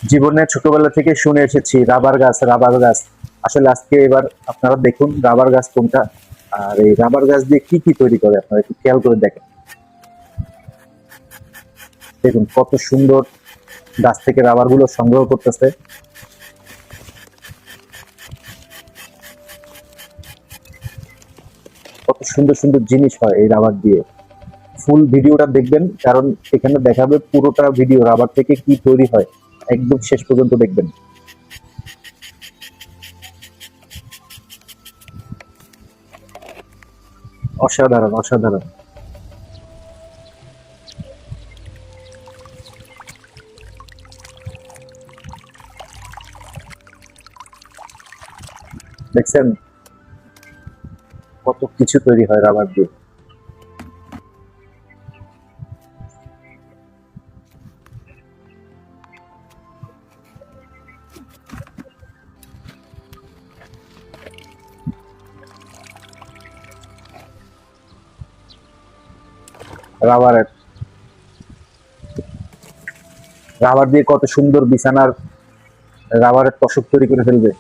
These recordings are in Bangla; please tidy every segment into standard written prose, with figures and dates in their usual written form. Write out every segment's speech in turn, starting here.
জীবনে ছোটবেলা থেকে শুনে এসেছি রাবার গাছ, রাবার গাছ। আসলে আজকে এবার আপনারা দেখুন রাবার গাছ কোনটা, আর এই রাবার গাছ দিয়ে কি কি তৈরি করে আপনারা একটু খেয়াল করে দেখেন। দেখুন কত সুন্দর গাছ থেকে রাবার গুলো সংগ্রহ করতেছে। কত সুন্দর সুন্দর জিনিস হয় এই রাবার দিয়ে। ফুল ভিডিওটা দেখবেন, কারণ এখানে দেখাবে পুরোটা ভিডিও রাবার থেকে কি তৈরি হয়, একদম শেষ পর্যন্ত দেখবেন। অসাধারণ অসাধারণ। দেখছেন কত কিছু তৈরি হয় রাবার দিয়ে। রাবারের রাবার দিয়ে কত সুন্দর বিছানার রাবারের তোশক তৈরি করে ফেলবে।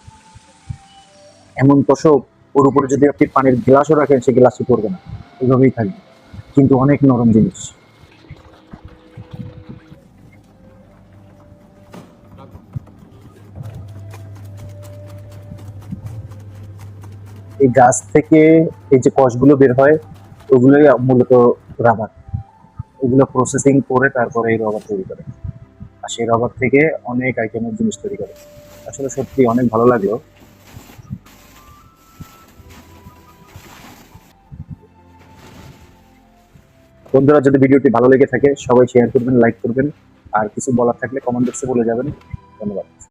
এমন তোশক, ওর উপরে যদি আপনি পানির গ্লাসও রাখেন সে গ্লাসে পড়বে না, এভাবেই থাকবে, কিন্তু অনেক নরম জিনিস। এই গাছ থেকে এই যে কষগুলো বের হয়, ওগুলোই মূলত রাবার। ওগুলো প্রসেসিং করে তারপরে এই রবার তৈরি করে, আর সেই রবার থেকে অনেক আইটেমের জিনিস তৈরি করে। আসলে সত্যি অনেক ভালো লাগলো। বন্ধুরা, যদি ভিডিওটি ভালো লেগে থাকে সবাই শেয়ার করবেন, লাইক করবেন, আর কিছু বলার থাকলে কমেন্ট বক্সে বলে যাবেন। ধন্যবাদ।